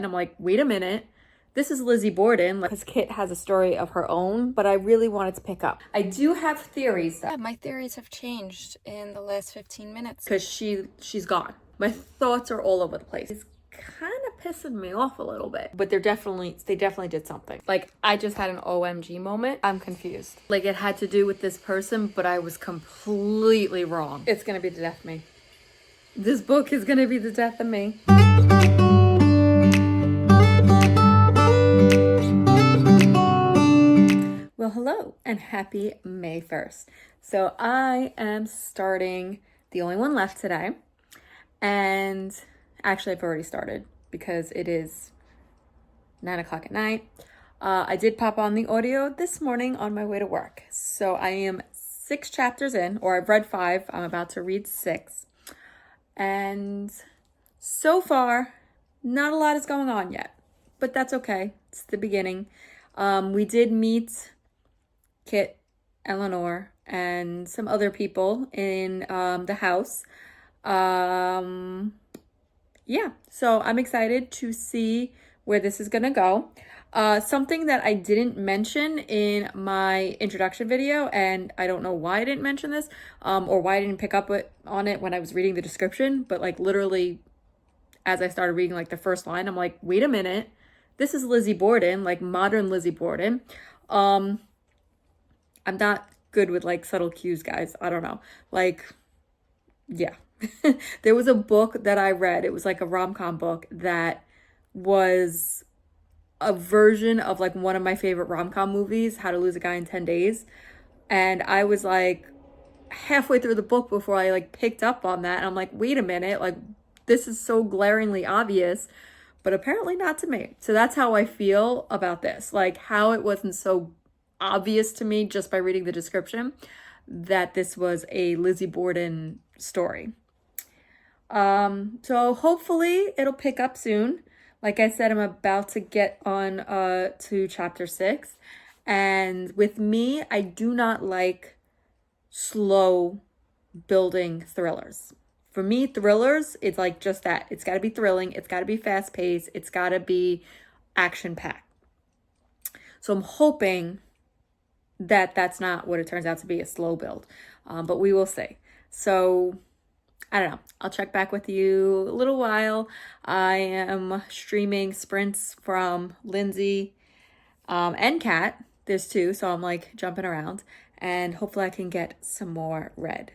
And I'm like, wait a minute. This is Lizzie Borden, because Kit has a story of her own, but I really wanted to pick up. I do have theories, though. Yeah, my theories have changed in the last 15 minutes. Because she's gone. My thoughts are all over the place. It's kind of pissing me off a little bit. But they definitely did something. Like, I just had an OMG moment. I'm confused. Like, it had to do with this person, but I was completely wrong. It's gonna be the death of me. This book is gonna be the death of me. Well, hello and happy May 1st. So I am starting the only one left today. And actually I've already started because it is 9 o'clock at night. I did pop on the audio this morning on my way to work. So I am 6 chapters in, or I've read 5. I'm about to read 6. And so far, not a lot is going on yet, but that's okay. It's the beginning. We did meet Kit and Lenore and some other people in the house. Yeah, so I'm excited to see where this is gonna go. Something that I didn't mention in my introduction video, and I don't know why I didn't mention this, or why I didn't pick up on it when I was reading the description, but like literally as I started reading like the first line, I'm like, wait a minute, this is Lizzie Borden, like modern Lizzie Borden. I'm not good with like subtle cues, guys. I don't know. Like, yeah. There was a book that I read. It was like a rom-com book that was a version of like one of my favorite rom-com movies, How to Lose a Guy in 10 Days. And I was like halfway through the book before I like picked up on that. And I'm like, wait a minute, like this is so glaringly obvious, but apparently not to me. So that's how I feel about this. Like how it wasn't so obvious to me just by reading the description that this was a Lizzie Borden story. So hopefully it'll pick up soon. Like I said, I'm about to get on to chapter 6. And with me, I do not like slow building thrillers. For me, thrillers, it's like just that. It's got to be thrilling. It's got to be fast paced. It's got to be action packed. So I'm hoping that that's not what it turns out to be, a slow build. But we will see. So I don't know. I'll check back with you a little while. I am streaming sprints from Lindsay and Kat. There's 2, so I'm like jumping around. And hopefully I can get some more read.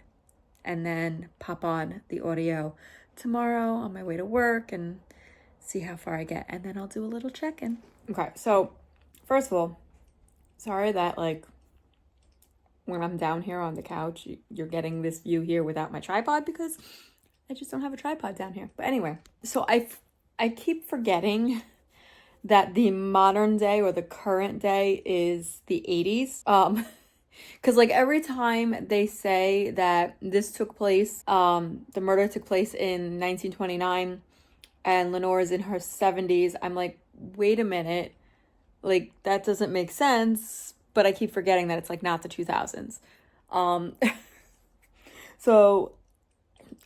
And then pop on the audio tomorrow on my way to work and see how far I get. And then I'll do a little check-in. Okay, so first of all, sorry that like when I'm down here on the couch, you're getting this view here without my tripod because I just don't have a tripod down here. But anyway, so I keep forgetting that the modern day or the current day is the 80s. Because like every time they say that this took place, the murder took place in 1929 and Lenore is in her 70s, I'm like, wait a minute, like that doesn't make sense. But I keep forgetting that it's like not the 2000s. So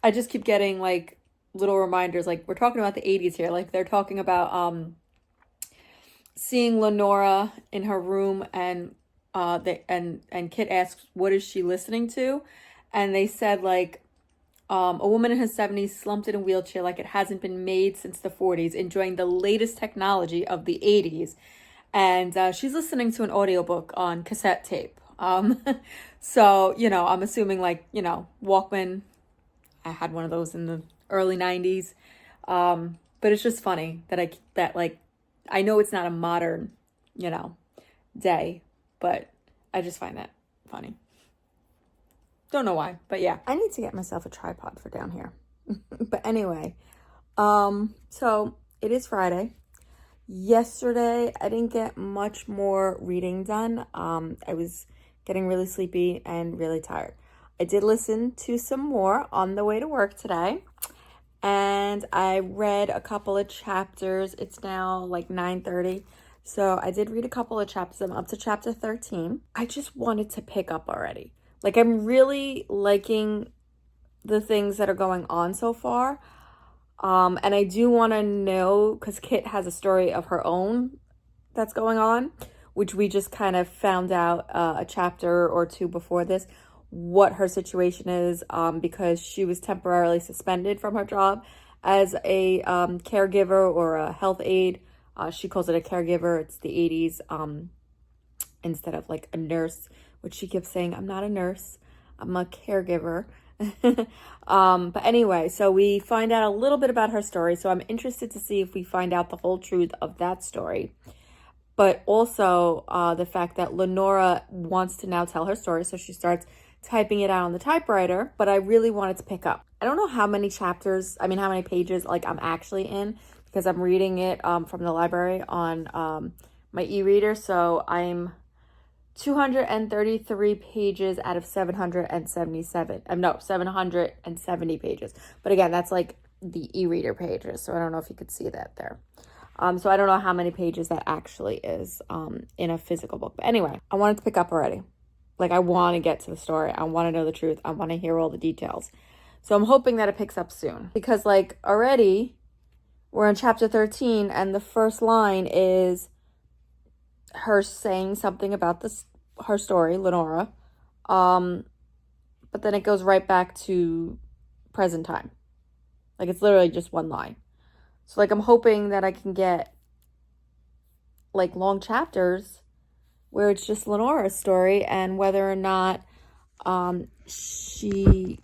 I just keep getting like little reminders, like we're talking about the 80s here. Like they're talking about seeing Lenora in her room and Kit asks, what is she listening to? And they said like a woman in her 70s slumped in a wheelchair like it hasn't been made since the 40s, enjoying the latest technology of the 80s. And she's listening to an audiobook on cassette tape. So, you know, I'm assuming like, you know, Walkman. I had one of those in the early 90s. But it's just funny that I know it's not a modern, you know, day, but I just find that funny. Don't know why, but yeah. I need to get myself a tripod for down here. But anyway, so it is Friday. Yesterday, I didn't get much more reading done. I was getting really sleepy and really tired. I did listen to some more on the way to work today. And I read a couple of chapters. It's now like 9:30. So I did read a couple of chapters. I'm up to chapter 13. I just wanted to pick up already. Like I'm really liking the things that are going on so far. And I do want to know, because Kit has a story of her own that's going on, which we just kind of found out a chapter or two before this, what her situation is, because she was temporarily suspended from her job as a caregiver or a health aide. She calls it a caregiver. It's the 80s, instead of like a nurse, which she keeps saying, I'm not a nurse, I'm a caregiver. But anyway, so we find out a little bit about her story. So I'm interested to see if we find out the whole truth of that story. But also the fact that Lenora wants to now tell her story. So she starts typing it out on the typewriter. But I really wanted to pick up. I don't know how many how many pages like I'm actually in, because I'm reading it from the library on my e-reader. So I'm 233 pages out of 777. No, 770 pages. But again, that's like the e-reader pages. So I don't know if you could see that there. So I don't know how many pages that actually is in a physical book. But anyway, I wanted to pick up already. Like, I want to get to the story. I want to know the truth. I want to hear all the details. So I'm hoping that it picks up soon. Because like already we're in chapter 13 and the first line is her saying something about her story, Lenora. But then it goes right back to present time. Like, it's literally just one line. So like I'm hoping that I can get like long chapters where it's just Lenora's story and whether or not she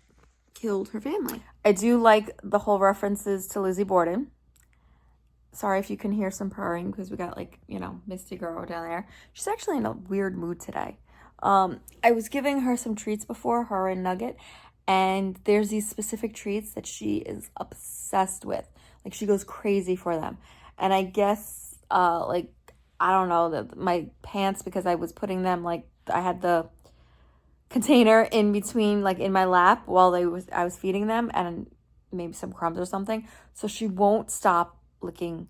killed her family. I do like the whole references to Lizzie Borden. Sorry if you can hear some purring because we got like, Misty Girl down there. She's actually in a weird mood today. I was giving her some treats before, her and Nugget, and there's these specific treats that she is obsessed with. Like, she goes crazy for them. And I guess, I don't know, my pants, because I was putting them, like, I had the container in between, like, in my lap while I was feeding them, and maybe some crumbs or something. So she won't stop licking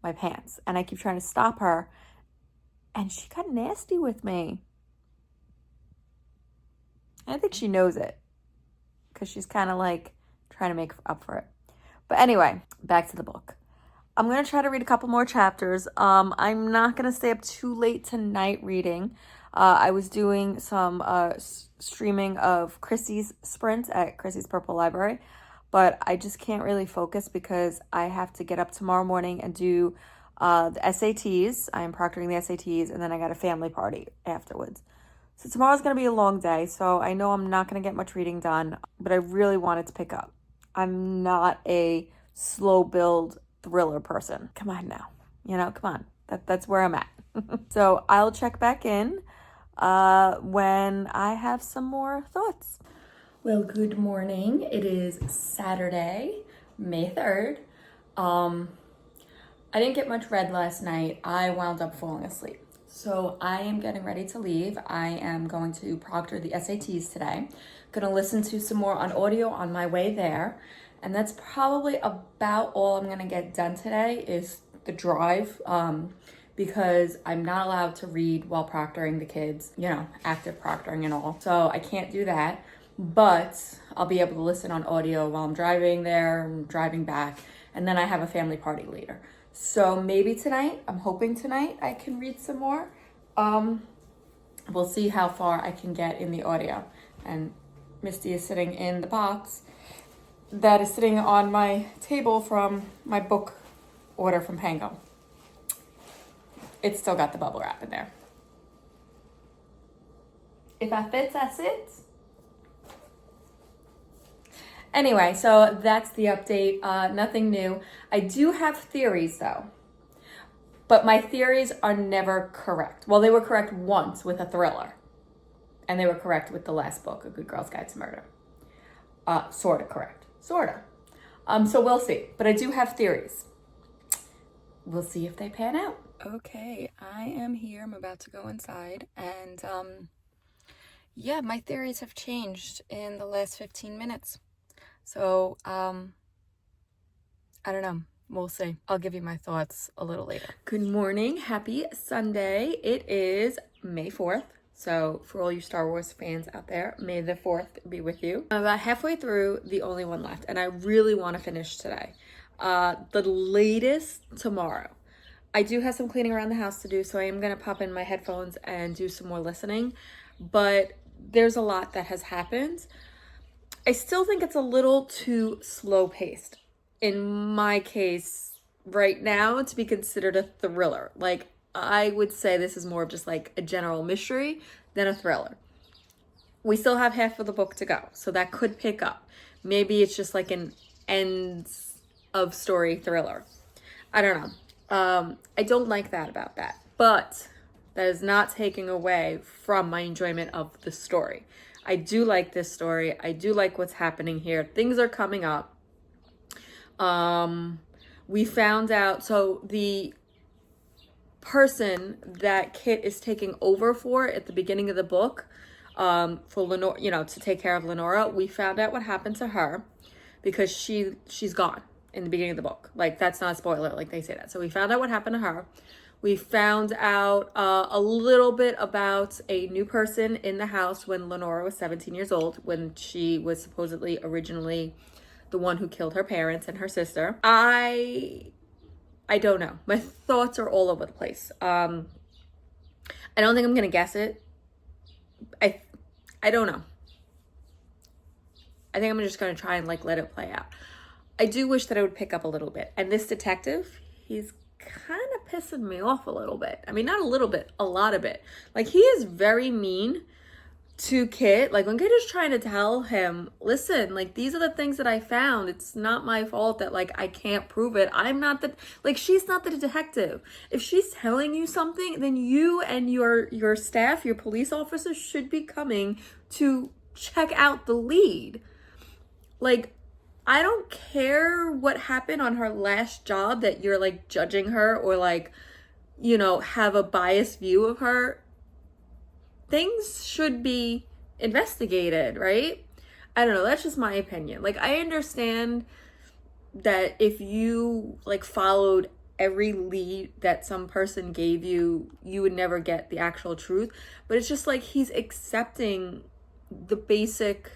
my pants. And I keep trying to stop her, and she got nasty with me. I think she knows it, because she's kind of, like, trying to make up for it. But anyway, back to the book. I'm going to try to read a couple more chapters. I'm not going to stay up too late tonight reading. I was doing some streaming of Chrissy's Sprint at Chrissy's Purple Library, but I just can't really focus because I have to get up tomorrow morning and do the SATs. I am proctoring the SATs, and then I got a family party afterwards. So tomorrow's going to be a long day, so I know I'm not going to get much reading done, but I really wanted to pick up. I'm not a slow build thriller person. Come on now. Come on. That's where I'm at. So I'll check back in when I have some more thoughts. Well, good morning. It is Saturday, May 3rd. I didn't get much read last night. I wound up falling asleep. So I am getting ready to leave. I am going to proctor the SATs today. Gonna listen to some more on audio on my way there. And that's probably about all I'm gonna get done today is the drive, because I'm not allowed to read while proctoring the kids, active proctoring and all. So I can't do that, but I'll be able to listen on audio while I'm driving there, and driving back, and then I have a family party later. So maybe tonight, I'm hoping tonight I can read some more. We'll see how far I can get in the audio. And Misty is sitting in the box that is sitting on my table from my book order from Pango. It's still got the bubble wrap in there. If I fits, I sits. Anyway, so that's the update. Nothing new. I do have theories though, but my theories are never correct. Well, they were correct once with a thriller, and they were correct with the last book, A Good Girl's Guide to Murder. Sort of correct. Sorta. So we'll see. But I do have theories. We'll see if they pan out. Okay, I am here. I'm about to go inside. And yeah, my theories have changed in the last 15 minutes. So, I don't know. We'll see. I'll give you my thoughts a little later. Good morning. Happy Sunday. It is May 4th. So for all you Star Wars fans out there, May the 4th be with you. I'm about halfway through The Only One Left, and I really want to finish today. the latest tomorrow. I do have some cleaning around the house to do, so I am going to pop in my headphones and do some more listening. But there's a lot that has happened. I still think it's a little too slow paced. In my case, right now, to be considered a thriller. Like, I would say this is more of just like a general mystery than a thriller. We still have half of the book to go, so that could pick up. Maybe it's just like an ends of story thriller. I don't know. I don't like that about that, but that is not taking away from my enjoyment of the story. I do like this story. I do like what's happening here. Things are coming up. We found out, so the person that Kit is taking over for at the beginning of the book, for Lenora, you know, to take care of Lenora, we found out what happened to her because she's gone in the beginning of the book. Like, that's not a spoiler, like they say that. So we found out what happened to her. We found out a little bit about a new person in the house when Lenora was 17 years old, when she was supposedly originally the one who killed her parents and her sister. I don't know. My thoughts are all over the place. I don't think I'm gonna guess it. I don't know. I think I'm just gonna try and like let it play out. I do wish that I would pick up a little bit. And this detective, he's kind of pissing me off a little bit. I mean, not a little bit, a lot of it. Like, he is very mean to Kit. Like, when Kit is trying to tell him, listen, like, these are the things that I found. It's not my fault that, like, I can't prove it. I'm not the, like, she's not the detective. If she's telling you something, then you and your staff, your police officers should be coming to check out the lead. Like, I don't care what happened on her last job that you're like judging her or like, you know, have a biased view of her. Things should be investigated, right? I don't know. That's just my opinion. Like, I understand that if you like followed every lead that some person gave you, you would never get the actual truth. But it's just like he's accepting the basic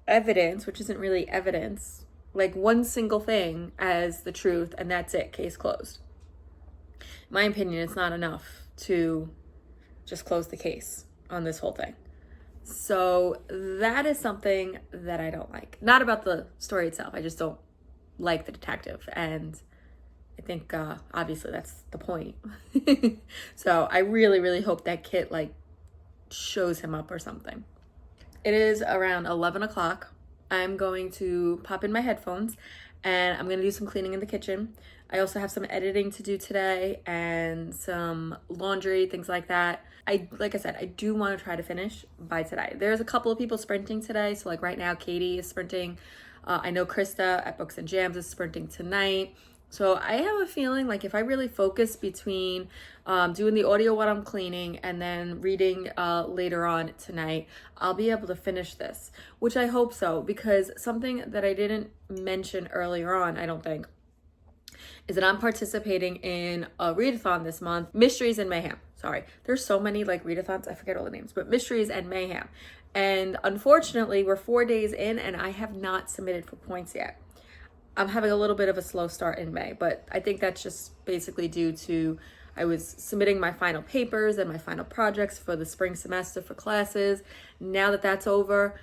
evidence, which isn't really evidence, like one single thing as the truth, and that's it, case closed. In my opinion, it's not enough to just close the case on this whole thing. So that is something that I don't like. Not about the story itself, I just don't like the detective, and I think obviously that's the point. So I really, really hope that Kit like shows him up or something. It is around 11 o'clock. I'm going to pop in my headphones and I'm going to do some cleaning in the kitchen. I also have some editing to do today and some laundry, things like that. Like I said, I do want to try to finish by today. There's a couple of people sprinting today. So like right now, Katie is sprinting. I know Krista at Books and Jams is sprinting tonight. So I have a feeling like if I really focus between doing the audio while I'm cleaning and then reading later on tonight, I'll be able to finish this, which I hope so, because something that I didn't mention earlier on, I don't think, is that I'm participating in a readathon this month, Mysteries and Mayhem. Sorry, there's so many like readathons, I forget all the names, but Mysteries and Mayhem. And unfortunately, we're 4 days in and I have not submitted for points yet. I'm having a little bit of a slow start in May, but I think that's just basically due to I was submitting my final papers and my final projects for the spring semester for classes. Now that that's over,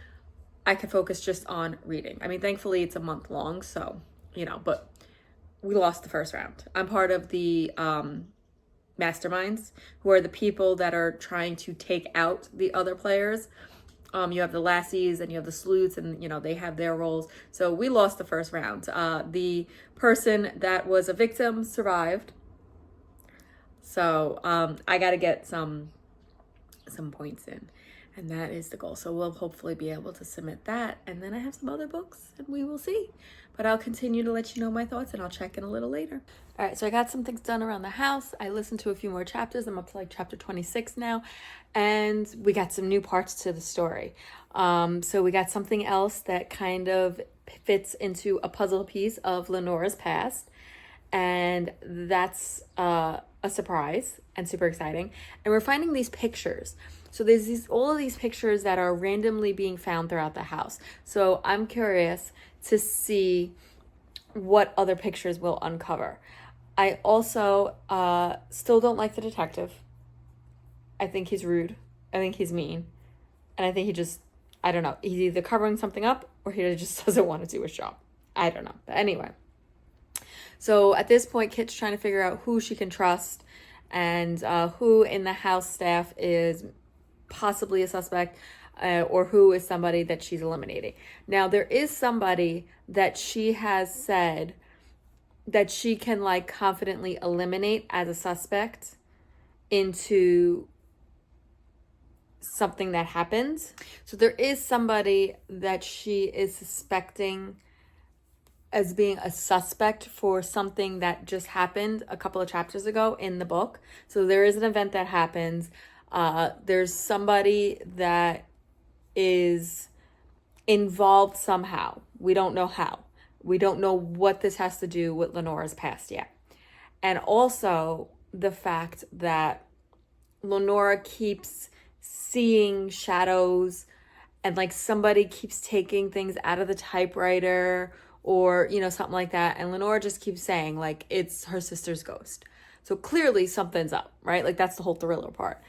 I can focus just on reading. I mean, thankfully it's a month long, so, you know, but we lost the first round. I'm part of the masterminds, who are the people that are trying to take out the other players. You have the lassies and you have the sleuths, and you know they have their roles. So we lost the first round. The person that was a victim survived. So I got to get some points in, and that is the goal. So we'll hopefully be able to submit that, and then I have some other books, and we will see. But I'll continue to let you know my thoughts, and I'll check in a little later. All right, so I got some things done around the house. I listened to a few more chapters. I'm up to like chapter 26 now, and we got some new parts to the story. So we got something else that kind of fits into a puzzle piece of Lenora's past, and that's a surprise and super exciting. And we're finding these pictures. So there's all of these pictures that are randomly being found throughout the house. So I'm curious to see what other pictures will uncover. I also still don't like the detective. I think he's rude. I think he's mean. And I think he just, I don't know, he's either covering something up or he just doesn't want to do his job. I don't know. But anyway. So at this point, Kit's trying to figure out who she can trust and who in the house staff is possibly a suspect or who is somebody that she's eliminating. Now, there is somebody that she has said that she can like confidently eliminate as a suspect into something that happens. So there is somebody that she is suspecting as being a suspect for something that just happened a couple of chapters ago in the book. So there is an event that happens. There's somebody that is involved somehow. We don't know how. We don't know what this has to do with Lenora's past yet. And also the fact that Lenora keeps seeing shadows and like somebody keeps taking things out of the typewriter or, you know, something like that. And Lenora just keeps saying like it's her sister's ghost. So clearly something's up, right? Like that's the whole thriller part.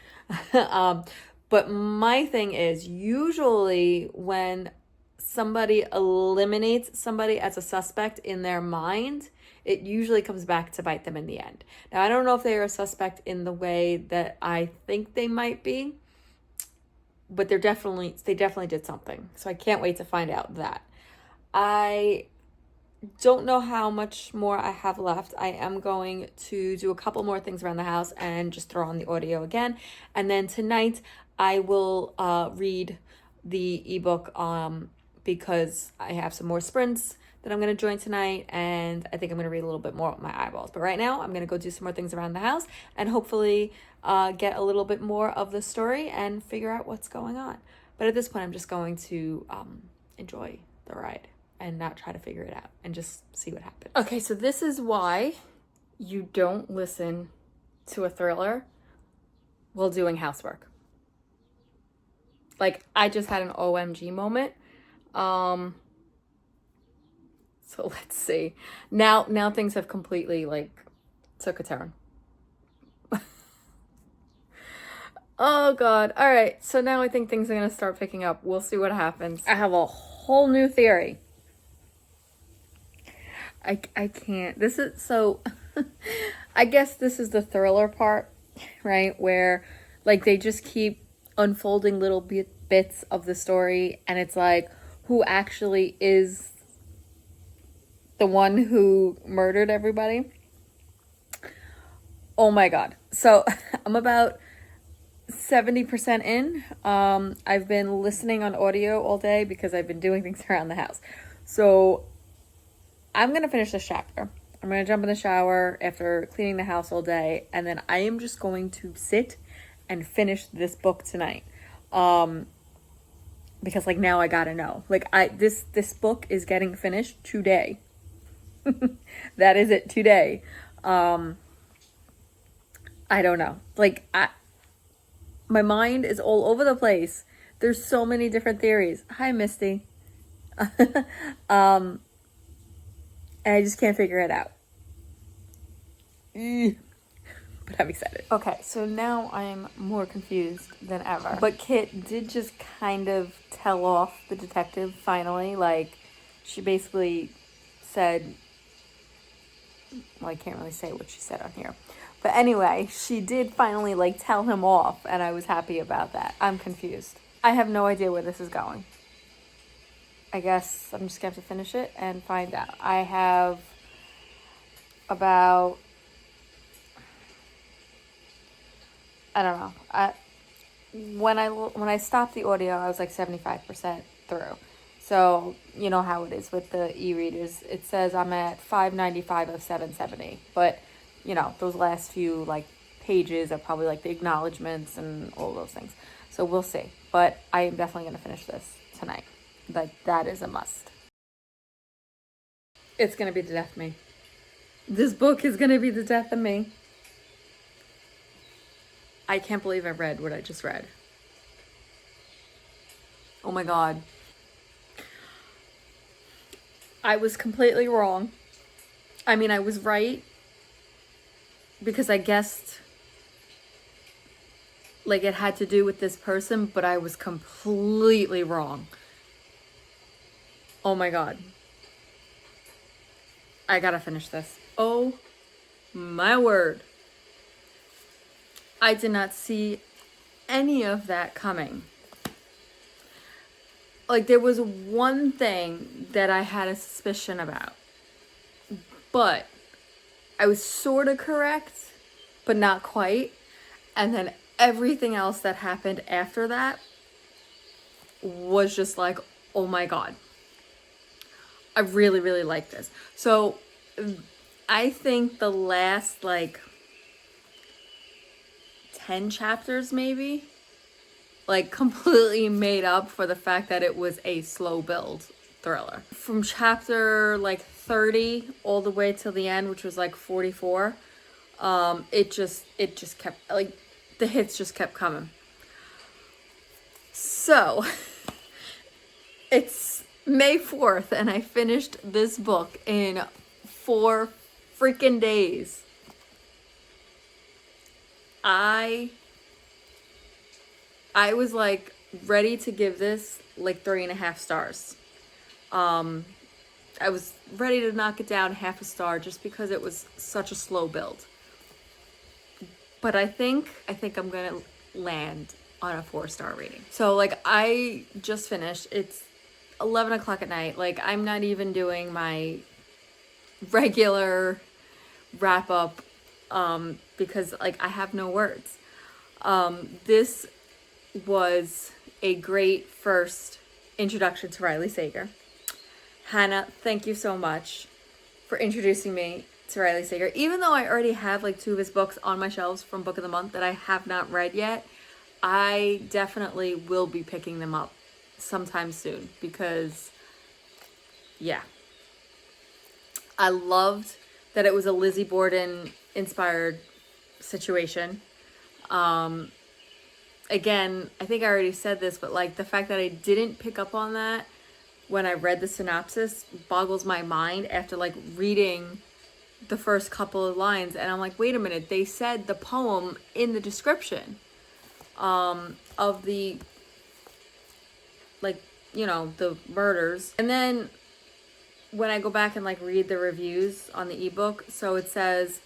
But my thing is usually when somebody eliminates somebody as a suspect in their mind, it usually comes back to bite them in the end. Now, I don't know if they are a suspect in the way that I think they might be, but they definitely did something. So I can't wait to find out that. I don't know how much more I have left. I am going to do a couple more things around the house and just throw on the audio again. And then tonight I will read the ebook because I have some more sprints that I'm going to join tonight, and I think I'm going to read a little bit more with my eyeballs. But right now, I'm going to go do some more things around the house and hopefully get a little bit more of the story and figure out what's going on. But at this point, I'm just going to enjoy the ride and not try to figure it out and just see what happens. Okay, so this is why you don't listen to a thriller while doing housework. Like, I just had an OMG moment. So let's see. Now things have completely like took a turn. Oh God. All right. So now I think things are going to start picking up. We'll see what happens. I have a whole new theory. I can't. This is so I guess this is the thriller part, right? Where like they just keep unfolding little bits of the story and it's like who actually is the one who murdered everybody. Oh my God. So I'm about 70% in. I've been listening on audio all day because I've been doing things around the house. So I'm going to finish this chapter. I'm going to jump in the shower after cleaning the house all day. And then I am just going to sit and finish this book tonight. Because like now I got to know. Like this book is getting finished today. That is it today. I don't know. Like my mind is all over the place. There's so many different theories. Hi, Misty. And I just can't figure it out. But I'm excited. Okay, so now I'm more confused than ever. But Kit did just kind of tell off the detective finally. Like, she basically said, well, I can't really say what she said on here. But anyway, she did finally, like, tell him off, and I was happy about that. I'm confused. I have no idea where this is going. I guess I'm just going to have to finish it and find out. I have about, I don't know. When I stopped the audio, I was like 75% through. So, you know how it is with the e-readers. It says I'm at 595 of 770. But, you know, those last few, like, pages are probably, like, the acknowledgements and all those things. So we'll see. But I am definitely going to finish this tonight. Like, that is a must. It's going to be the death of me. This book is going to be the death of me. I can't believe I read what I just read. Oh my God. I was completely wrong. I mean, I was right because I guessed like it had to do with this person, but I was completely wrong. Oh my God. I gotta finish this. Oh my word. I did not see any of that coming. Like, there was one thing that I had a suspicion about, but I was sort of correct, but not quite. And then everything else that happened after that was just like, oh my God. I really, really like this. So I think the last like 10 chapters maybe like completely made up for the fact that it was a slow build thriller. From chapter like 30 all the way till the end, which was like 44, it just kept like the hits just kept coming. So it's May 4th and I finished this book in 4 freaking days. I was like ready to give this like 3.5 stars. I was ready to knock it down half a star just because it was such a slow build. But I think I'm gonna land on a 4-star rating. So like I just finished. It's 11 o'clock at night. Like I'm not even doing my regular wrap up because like I have no words. This was a great first introduction to Riley Sager. Hannah, thank you so much for introducing me to Riley Sager. Even though I already have like 2 of his books on my shelves from Book of the Month that I have not read yet, I definitely will be picking them up sometime soon because, yeah. I loved that it was a Lizzie Borden inspired situation. Again, I think I already said this, but like the fact that I didn't pick up on that when I read the synopsis boggles my mind after like reading the first couple of lines. And I'm like, wait a minute, they said the poem in the description of the, like, you know, the murders. And then when I go back and like read the reviews on the ebook, so it says,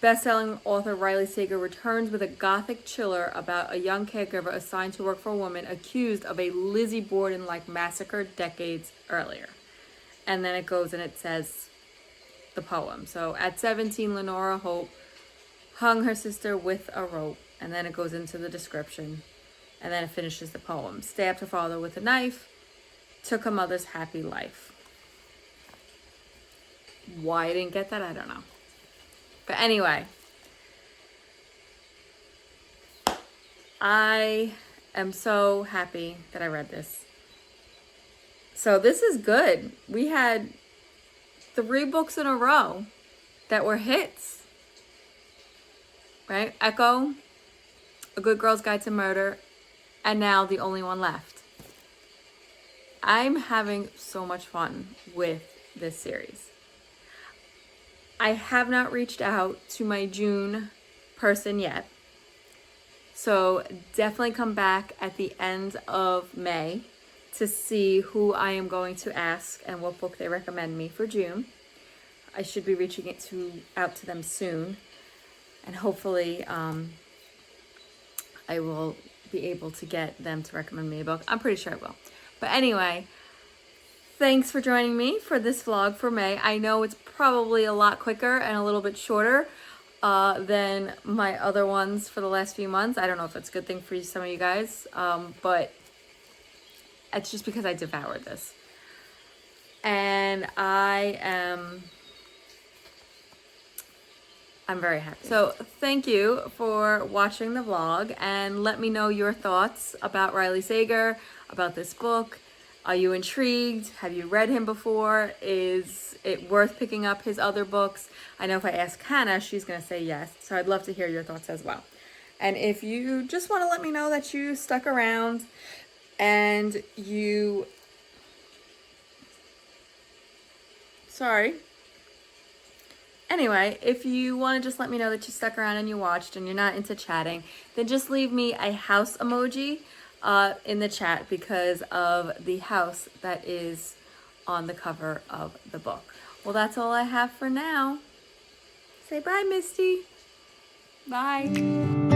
best-selling author Riley Sager returns with a gothic chiller about a young caregiver assigned to work for a woman accused of a Lizzie Borden-like massacre decades earlier. And then it goes and it says the poem. So at 17, Lenora Hope hung her sister with a rope. And then it goes into the description. And then it finishes the poem. Stabbed her father with a knife. Took her mother's happy life. Why I didn't get that, I don't know. But anyway, I am so happy that I read this. So this is good. We had 3 books in a row that were hits, right? Echo, A Good Girl's Guide to Murder, and now The Only One Left. I'm having so much fun with this series. I have not reached out to my June person yet. So definitely come back at the end of May to see who I am going to ask and what book they recommend me for June. I should be reaching out to them soon. And hopefully I will be able to get them to recommend me a book. I'm pretty sure I will. But anyway, thanks for joining me for this vlog for May. I know it's probably a lot quicker and a little bit shorter than my other ones for the last few months. I don't know if that's a good thing for some of you guys, but it's just because I devoured this. And I'm very happy. So thank you for watching the vlog and let me know your thoughts about Riley Sager, about this book. Are you intrigued? Have you read him before? Is it worth picking up his other books? I know if I ask Hannah, she's going to say yes. So I'd love to hear your thoughts as well. And if you just want to let me know that you stuck around and you... Sorry. Anyway, if you want to just let me know that you stuck around and you watched and you're not into chatting, then just leave me a house emoji in the chat because of the house that is on the cover of the book. Well, that's all I have for now. Say bye, Misty. Bye.